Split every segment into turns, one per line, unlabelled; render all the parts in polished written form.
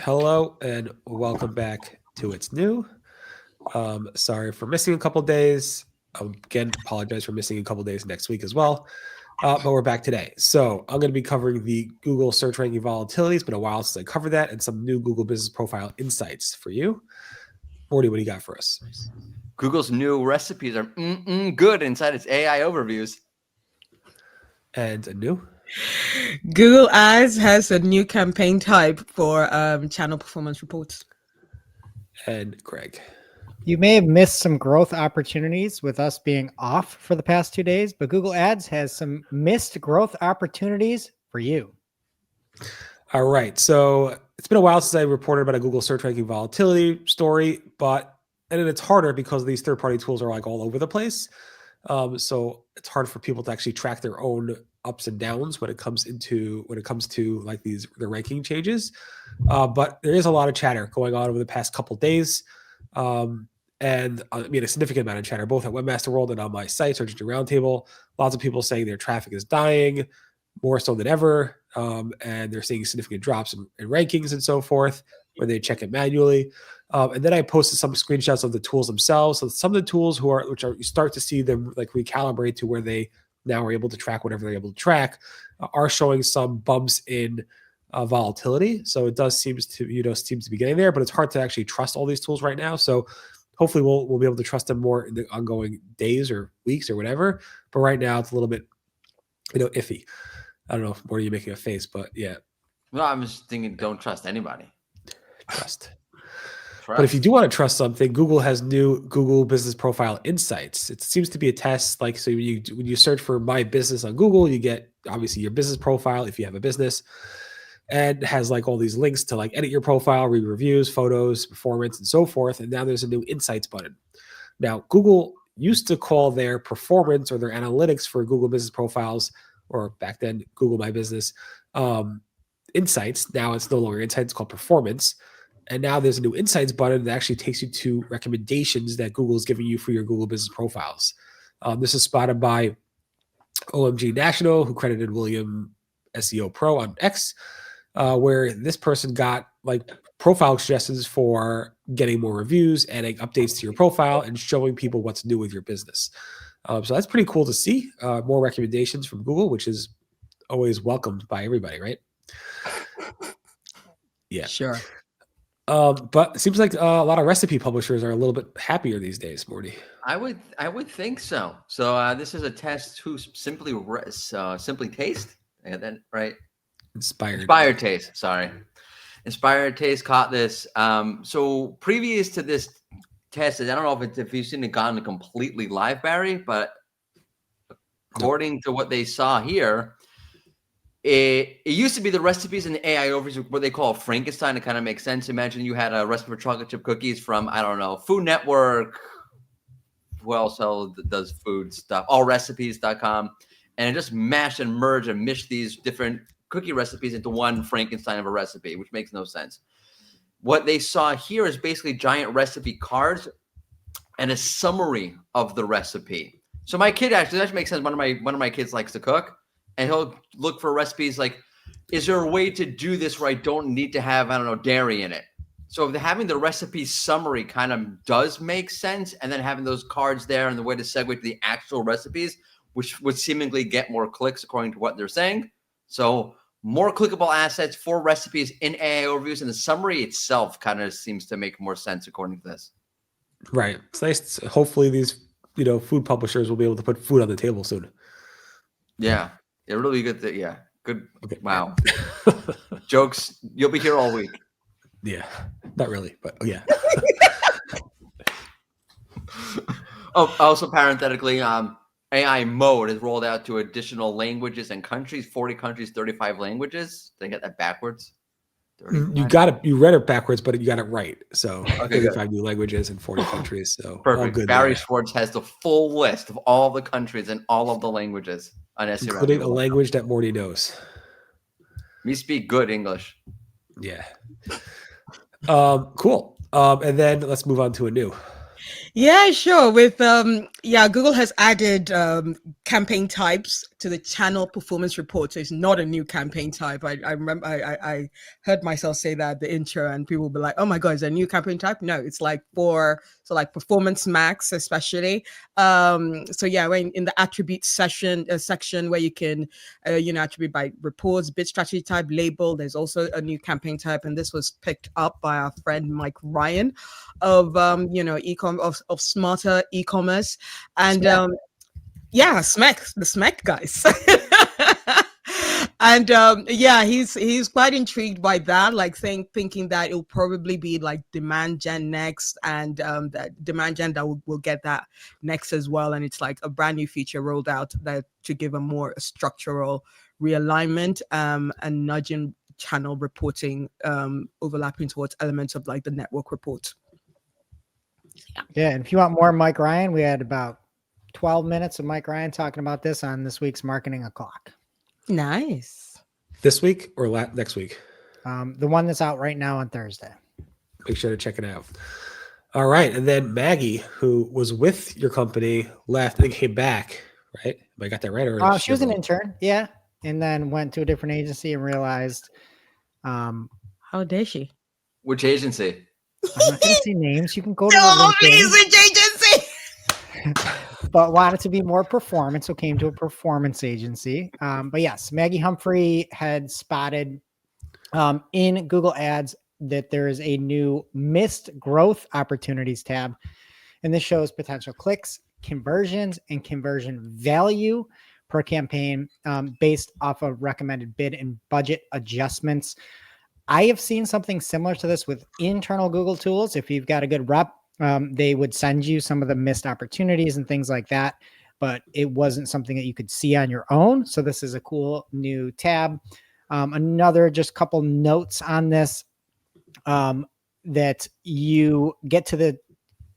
Hello and welcome back to It's New. Sorry for missing a couple days. Again, apologize for missing a couple days next week as well. But we're back today. So I'm going to be covering the Google search ranking volatility. It's been a while since I covered that, and some new Google business profile insights for you. Morty, what do you got for us?
Google's new recipes are good inside its AI overviews.
And a new?
Google Ads has a new campaign type for channel performance reports.
And Greg.
You may have missed some growth opportunities with us being off for the past 2 days, but Google Ads has some missed growth opportunities for you.
All right. So it's been a while since I reported about a Google search ranking volatility story, and then it's harder because these third-party tools are like all over the place. So it's hard for people to actually track their own ups and downs when it comes to like the ranking changes. But there is a lot of chatter going on over the past couple days. And I mean, a significant amount of chatter, both at Webmaster World and on my site, Search Engine Roundtable. Lots of people saying their traffic is dying more so than ever. And they're seeing significant drops in rankings and so forth when they check it manually. And then I posted some screenshots of the tools themselves. So some of the tools you start to see them like recalibrate to where they now are able to track whatever they're able to track, are showing some bumps in volatility. So it does seems to be getting there, but it's hard to actually trust all these tools right now. So hopefully we'll be able to trust them more in the ongoing days or weeks or whatever. But right now it's a little bit, iffy. I don't know what are you making a face, but yeah.
No, I'm just thinking don't trust anybody.
Trust. But if you do want to trust something, Google has new Google Business Profile Insights. It seems to be a test. Like, so when you search for my business on Google, you get obviously your business profile if you have a business, and it has like all these links to like edit your profile, read reviews, photos, performance, and so forth. And now there's a new Insights button. Now, Google used to call their performance or their analytics for Google Business Profiles, or back then Google My Business, Insights. Now it's no longer Insights, it's called Performance. And now there's a new Insights button that actually takes you to recommendations that Google is giving you for your Google Business Profiles. This is spotted by OMG National, who credited William SEO Pro on X, where this person got like profile suggestions for getting more reviews, adding updates to your profile, and showing people what's new with your business. So that's pretty cool to see. More recommendations from Google, which is always welcomed by everybody, right? Yeah.
Sure.
But it seems like a lot of recipe publishers are a little bit happier these days, Morty.
I would think so. So this is a test who simply taste. I got that right? Inspired Taste. Sorry. Inspired Taste caught this. So previous to this test, I don't know if you've seen it gone completely live, Barry, but according to what they saw here, it used to be the recipes in the AI overviews, what they call Frankenstein. It kind of makes sense. Imagine you had a recipe for chocolate chip cookies from, I don't know, Food Network. Who else does food stuff? Allrecipes.com. And it just mashed and merged and mished these different cookie recipes into one Frankenstein of a recipe, which makes no sense. What they saw here is basically giant recipe cards and a summary of the recipe. So my kid that makes sense. One of my kids likes to cook, and he'll look for recipes like, is there a way to do this where I don't need to have, I don't know, dairy in it? So having the recipe summary kind of does make sense, and then having those cards there and the way to segue to the actual recipes, which would seemingly get more clicks according to what they're saying. So more clickable assets for recipes in AI overviews, and the summary itself kind of seems to make more sense according to this.
Right. It's nice. Hopefully these, food publishers will be able to put food on the table soon.
Yeah. It really good. Yeah. Good.
Okay.
Wow. Jokes. You'll be here all week.
Yeah. Not really, but yeah.
Also parenthetically, AI mode is rolled out to additional languages and countries, 40 countries, 35 languages. Did I get that backwards?
You read it backwards, but you got it right. So
okay,
35 new languages in 40 countries. So
perfect.
All good
Barry Schwartz has the full list of all the countries and all of the languages on SEO,
including a language that Morty knows.
Me speak good English.
Yeah. Cool. And then let's move on to a new.
Yeah, sure. With Google has added campaign types to the channel performance report. So it's not a new campaign type. I remember I heard myself say that at the intro, and people will be like, "Oh my god, is there a new campaign type?" No, it's like like Performance Max, especially. When in the attribute section where you can attribute by reports, bit strategy type, label. There's also a new campaign type, and this was picked up by our friend Mike Ryan of e-com of smarter e-commerce, and SMEC, the SMEC guys. And he's quite intrigued by that, like thinking that it'll probably be like demand gen next, and that demand gen that will get that next as well. And it's like a brand new feature rolled out that to give a more structural realignment and nudging channel reporting, overlapping towards elements of like the network report.
Yeah, and if you want more Mike Ryan, we had about 12 minutes of Mike Ryan talking about this on this week's Marketing O'Clock.
Nice.
This week or next week?
The one that's out right now on Thursday.
Make sure to check it out. All right. And then Maggie, who was with your company, left and came back, right? I got that right? Or
she was an intern, yeah. And then went to a different agency and realized.
How dare she?
Which agency?
I'm not going to say names. You can go to the
which agency?
But wanted to be more performance, so came to a performance agency. But yes, Maggie Humphrey had spotted in Google Ads that there is a new missed growth opportunities tab, and this shows potential clicks, conversions, and conversion value per campaign based off of recommended bid and budget adjustments. I have seen something similar to this with internal Google tools. If you've got a good rep, they would send you some of the missed opportunities and things like that, but it wasn't something that you could see on your own. So this is a cool new tab. Another just couple notes on this, that you get to the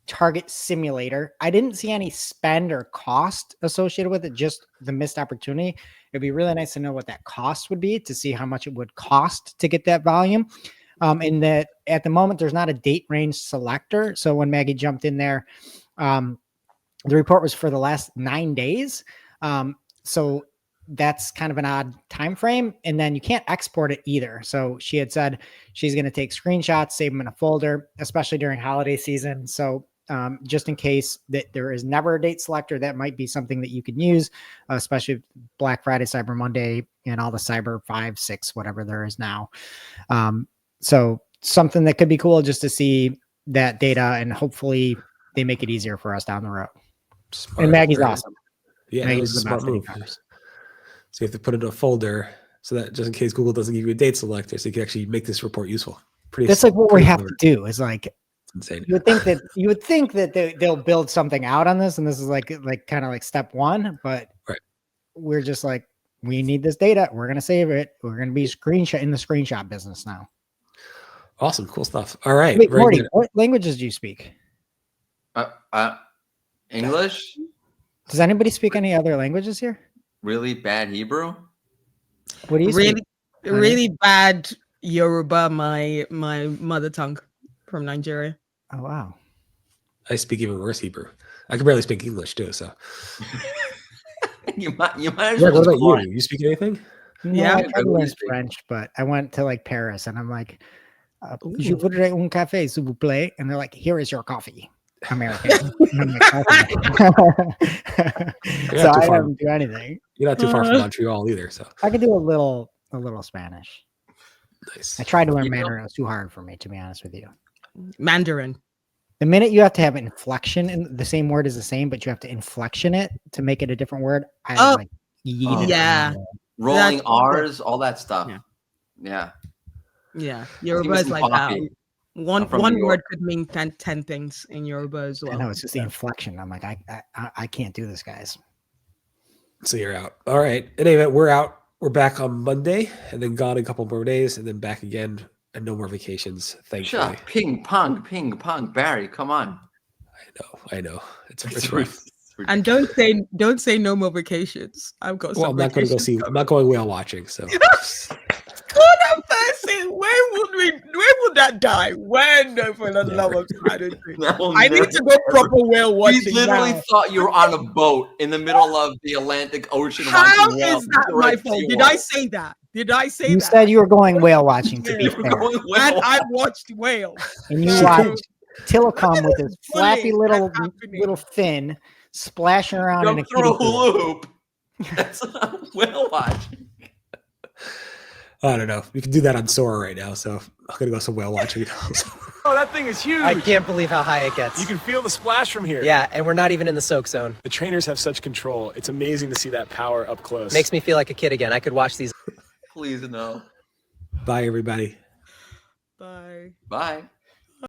target simulator. I didn't see any spend or cost associated with it, just the missed opportunity. It'd be really nice to know what that cost would be to see how much it would cost to get that volume. And that at the moment, there's not a date range selector. So when Maggie jumped in there, the report was for the last 9 days. So that's kind of an odd time frame. And then you can't export it either. So she had said she's going to take screenshots, save them in a folder, especially during holiday season. So just in case that there is never a date selector, that might be something that you can use, especially Black Friday, Cyber Monday, and all the Cyber 5, 6, whatever there is now. So something that could be cool just to see that data, and hopefully they make it easier for us down the road. Smart. And Maggie's awesome.
Yeah, Maggie's the smart move. So you have to put it in a folder so that just in case Google doesn't give you a date selector, so you can actually make this report useful.
That's like what we have to do. Is like,
it's insane.
You would think that they'll build something out on this, and this is like kind of like step one, but
right.
We're just like, we need this data. We're gonna save it. We're gonna be in the screenshot business now.
Awesome, cool stuff. All right,
wait, Morty, what languages do you speak?
English.
Does anybody speak any other languages here?
Really bad Hebrew.
What do you
really,
speak?
really bad Yoruba, my mother tongue from Nigeria.
Oh wow.
I speak even worse Hebrew. I can barely speak English too. So
you might as
well.
What
about you? You speak anything?
No, yeah, I tried to learn French, but I went to like Paris, and I'm like, "Je voudrais un café, s'il vous plaît," and they're like, "Here is your coffee." American. And I'm like, so I don't do anything.
You're not too far from Montreal either, so
I could do a little Spanish.
Nice.
I tried to learn Mandarin. It was too hard for me, to be honest with you.
Mandarin.
The minute you have to have inflection in the same word is the same, but you have to inflection it to make it a different word.
Yeah.
Rolling R's, all that stuff.
Yeah. Yoruba is like that. One word could mean 10 things in Yoruba as well.
I know, it's just the inflection. I'm like, I can't do this, guys.
So you're out. All right. Anyway, we're out. We're back on Monday, and then gone a couple more days, and then back again, and no more vacations. Thankfully.
Ping pong. Barry, come on.
I know. It's rough.
And don't say no more vacations. I've got.
Well, I'm not going to go see. I'm not going whale watching. So.
God, I I'm saying, where would that die? When, for the love of sanity? I need to go proper whale watching.
We literally
now.
thought you were on a boat in the middle of the Atlantic Ocean.
How
watching
is
whales.
that
You're
my
right,
fault?
you
Did
are.
I say that? Did I say
You
that?
said you were going whale watching, to be
You were
fair.
going
And
whale.
I watched whales.
And you
So-
watched Tillicum with his flappy
bullying
little
that's happening.
little fin splashing around in a
Jump through a
kiddie pool.
hula hoop. That's whale watching.
I don't know. We can do that on Sora right now, so I'm gonna go some whale watching.
Oh, that thing is huge.
I can't believe how high it gets.
You can feel the splash from here.
Yeah, and we're not even in the soak zone.
The trainers have such control. It's amazing to see that power up close.
Makes me feel like a kid again. I could watch these.
Please no.
Bye, everybody.
Bye.
Bye.